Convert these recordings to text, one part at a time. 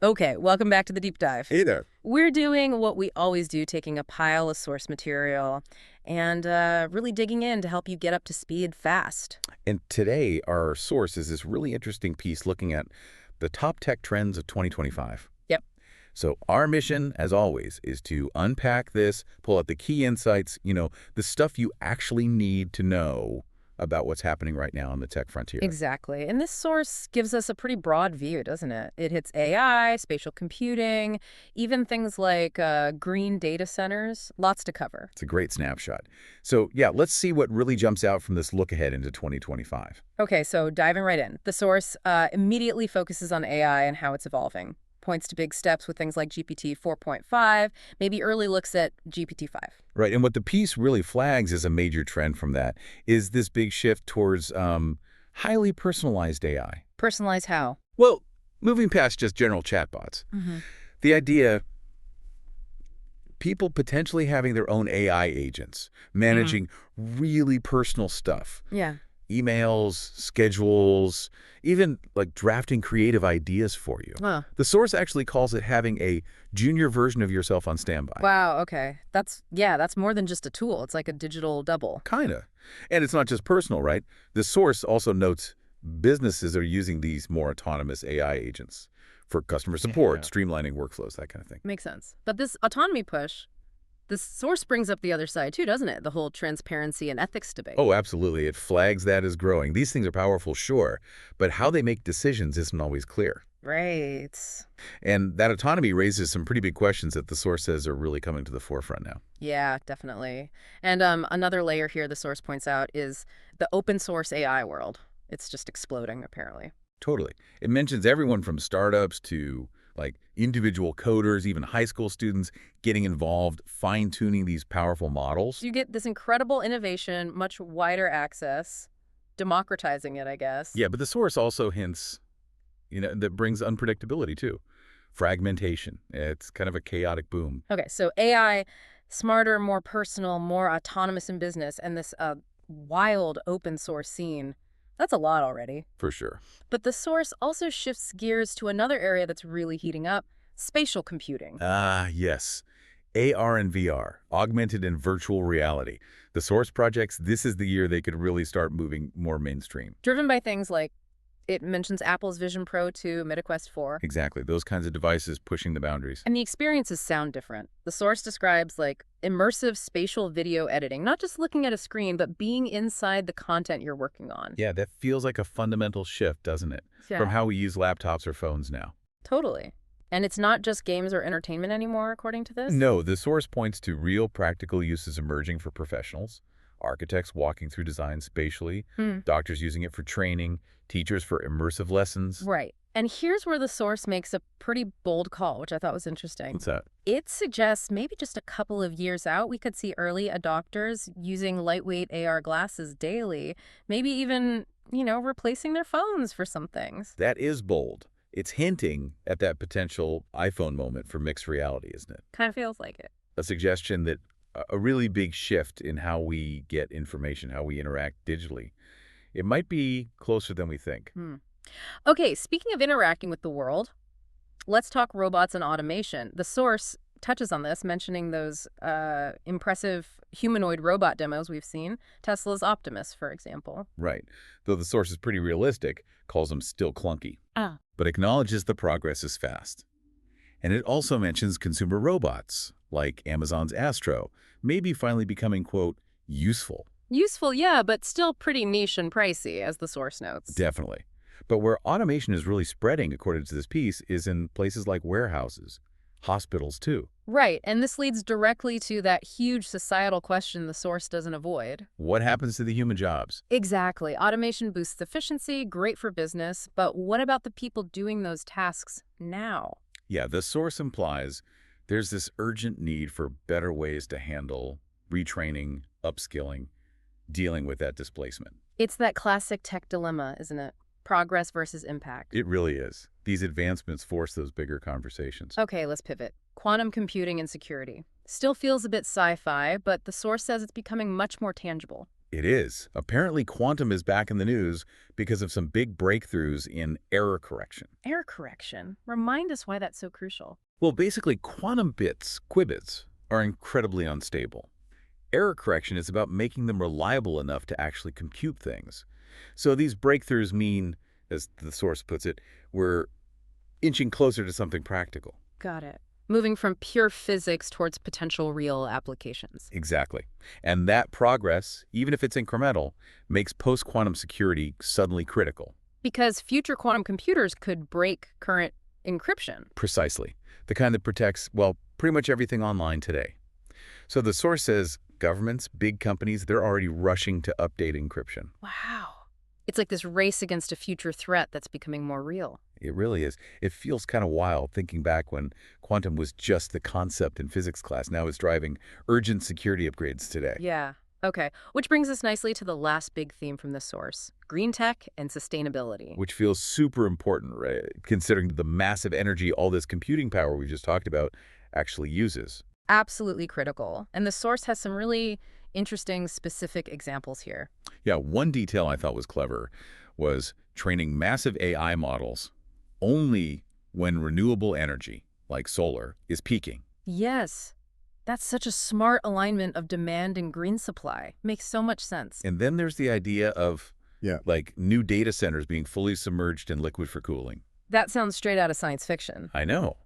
Okay, welcome back to the deep dive. Hey there. We're doing what we always do, taking a pile of source material and really digging in to help you get up to speed fast. And today, our source is this really interesting piece looking at the top tech trends of 2025. Yep. So our mission, as always, is to unpack this, pull out the key insights, the stuff you actually need to know about what's happening right now on the tech frontier. Exactly. And this source gives us a pretty broad view, doesn't it? It hits AI, spatial computing, even things like green data centers. Lots to cover. It's a great snapshot. So yeah, let's see what really jumps out from this look ahead into 2025. Okay, so diving right in. The source immediately focuses on AI and how it's evolving. Points to big steps with things like GPT 4.5, maybe early looks at GPT 5. Right, and what the piece really flags as a major trend from that is this big shift towards highly personalized AI. Personalize how? Well, moving past just general chatbots, the idea people potentially having their own AI agents, managing really personal stuff, Yeah. emails, schedules, even like drafting creative ideas for you. Huh. The source actually calls it having a junior version of yourself on standby. Wow, okay. That's more than just a tool. It's like a digital double. Kinda. And it's not just personal, right? The source also notes businesses are using these more autonomous AI agents for customer support, streamlining workflows, that kind of thing. Makes sense. But this autonomy push, this source brings up the other side too, doesn't it? The whole transparency and ethics debate. Oh, absolutely. It flags that as growing. These things are powerful, sure, but how they make decisions isn't always clear. Right. And that autonomy raises some pretty big questions that the source says are really coming to the forefront now. Yeah, definitely. And another layer here the source points out is the open source AI world. It's just exploding, apparently. Totally. It mentions everyone from startups to like individual coders, even high school students getting involved, fine-tuning these powerful models. So you get this incredible innovation, much wider access, democratizing it, I guess. Yeah, but the source also hints, that brings unpredictability too. Fragmentation. It's kind of a chaotic boom. Okay, so AI, smarter, more personal, more autonomous in business, and this wild open source scene. That's a lot already. For sure. But the source also shifts gears to another area that's really heating up, spatial computing. Ah, yes. AR and VR, augmented and virtual reality. The source projects, this is the year they could really start moving more mainstream. Driven by things like it mentions Apple's Vision Pro 2, MetaQuest 4. Exactly. Those kinds of devices pushing the boundaries. And the experiences sound different. The source describes like immersive spatial video editing, not just looking at a screen, but being inside the content you're working on. Yeah, that feels like a fundamental shift, doesn't it? Yeah. From how we use laptops or phones now. Totally. And it's not just games or entertainment anymore, according to this? No, the source points to real practical uses emerging for professionals. Architects walking through design spatially, doctors using it for training, teachers for immersive lessons. Right. And here's where the source makes a pretty bold call, which I thought was interesting. What's that? It suggests maybe just a couple of years out, we could see early adopters using lightweight AR glasses daily, maybe even, replacing their phones for some things. That is bold. It's hinting at that potential iPhone moment for mixed reality, isn't it? Kind of feels like it. A suggestion that a really big shift in how we get information, how we interact digitally. It might be closer than we think. Okay, speaking of interacting with the world, let's talk robots and automation. The source touches on this, mentioning those impressive humanoid robot demos we've seen. Tesla's Optimus, for example. Right. Though the source is pretty realistic, calls them still clunky, Ah. but acknowledges the progress is fast. And it also mentions consumer robots, like Amazon's Astro, maybe finally becoming, quote, useful. Useful, yeah, but still pretty niche and pricey, as the source notes. Definitely. But where automation is really spreading, according to this piece, is in places like warehouses, hospitals too. Right, and this leads directly to that huge societal question the source doesn't avoid. What happens to the human jobs? Exactly. Automation boosts efficiency, great for business, but what about the people doing those tasks now? Yeah, the source implies there's this urgent need for better ways to handle retraining, upskilling, dealing with that displacement. It's that classic tech dilemma, isn't it? Progress versus impact. It really is. These advancements force those bigger conversations. Okay, let's pivot. Quantum computing and security. Still feels a bit sci-fi, but the source says it's becoming much more tangible. It is. Apparently, quantum is back in the news because of some big breakthroughs in error correction. Error correction. Remind us why that's so crucial. Well, basically, quantum bits, qubits, are incredibly unstable. Error correction is about making them reliable enough to actually compute things. So these breakthroughs mean, as the source puts it, we're inching closer to something practical. Got it. Moving from pure physics towards potential real applications. Exactly. And that progress, even if it's incremental, makes post-quantum security suddenly critical. Because future quantum computers could break current encryption. Precisely. The kind that protects, well, pretty much everything online today. So the source says governments, big companies, they're already rushing to update encryption. Wow. It's like this race against a future threat that's becoming more real. It really is. It feels kind of wild thinking back when quantum was just the concept in physics class. Now it's driving urgent security upgrades today. Yeah. Okay. Which brings us nicely to the last big theme from the source, green tech and sustainability. Which feels super important, right? Considering the massive energy all this computing power we just talked about actually uses. Absolutely critical. And the source has some really interesting specific examples here. Yeah, one detail I thought was clever was training massive AI models only when renewable energy, like solar, is peaking. Yes. That's such a smart alignment of demand and green supply. Makes so much sense. And then there's the idea of, Yeah. like, new data centers being fully submerged in liquid for cooling. That sounds straight out of science fiction. I know.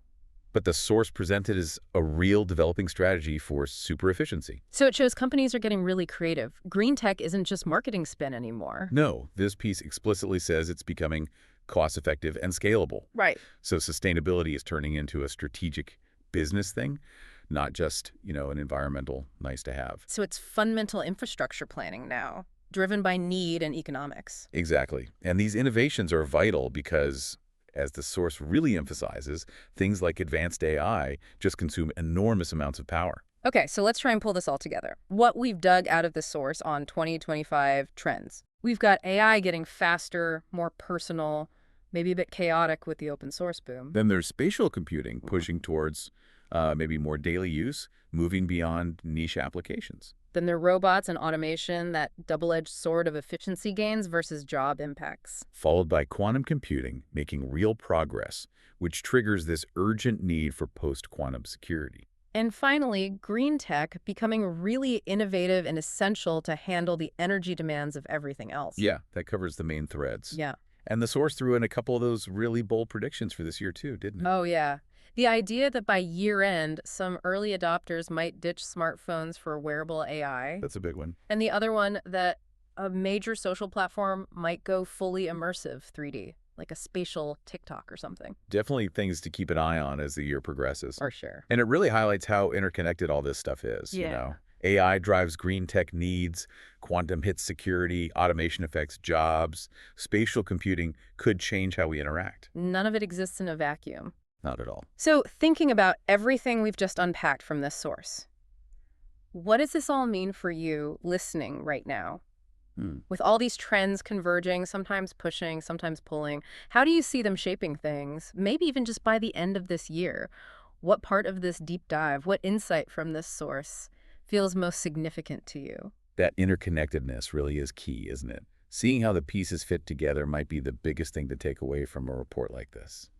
But the source presented as a real developing strategy for super efficiency. So it shows companies are getting really creative. Green tech isn't just marketing spin anymore. No, this piece explicitly says it's becoming cost-effective and scalable. Right. So sustainability is turning into a strategic business thing, not just, an environmental nice-to-have. So it's fundamental infrastructure planning now, driven by need and economics. Exactly. And these innovations are vital because, as the source really emphasizes, things like advanced AI just consume enormous amounts of power. Okay, so let's try and pull this all together. What we've dug out of the source on 2025 trends. We've got AI getting faster, more personal, maybe a bit chaotic with the open source boom. Then there's spatial computing pushing towards maybe more daily use, moving beyond niche applications. Then there are robots and automation, that double-edged sword of efficiency gains versus job impacts. Followed by quantum computing making real progress, which triggers this urgent need for post-quantum security. And finally, green tech becoming really innovative and essential to handle the energy demands of everything else. Yeah, that covers the main threads. Yeah. And the source threw in a couple of those really bold predictions for this year too, didn't it? Oh, yeah. The idea that by year-end, some early adopters might ditch smartphones for wearable AI. That's a big one. And the other one, that a major social platform might go fully immersive 3D, like a spatial TikTok or something. Definitely things to keep an eye on as the year progresses. For sure. And it really highlights how interconnected all this stuff is, Yeah. AI drives green tech needs, quantum hits security, automation affects jobs, spatial computing could change how we interact. None of it exists in a vacuum. Not at all. So thinking about everything we've just unpacked from this source, what does this all mean for you listening right now? With all these trends converging, sometimes pushing, sometimes pulling, how do you see them shaping things, maybe even just by the end of this year? What part of this deep dive, what insight from this source feels most significant to you? That interconnectedness really is key, isn't it? Seeing how the pieces fit together might be the biggest thing to take away from a report like this.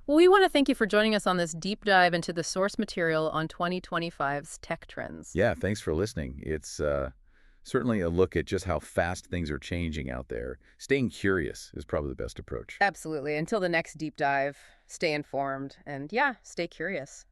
Well, we want to thank you for joining us on this deep dive into the source material on 2025's tech trends. Yeah, thanks for listening. It's certainly a look at just how fast things are changing out there. Staying curious is probably the best approach. Absolutely. Until the next deep dive, stay informed and, yeah, stay curious.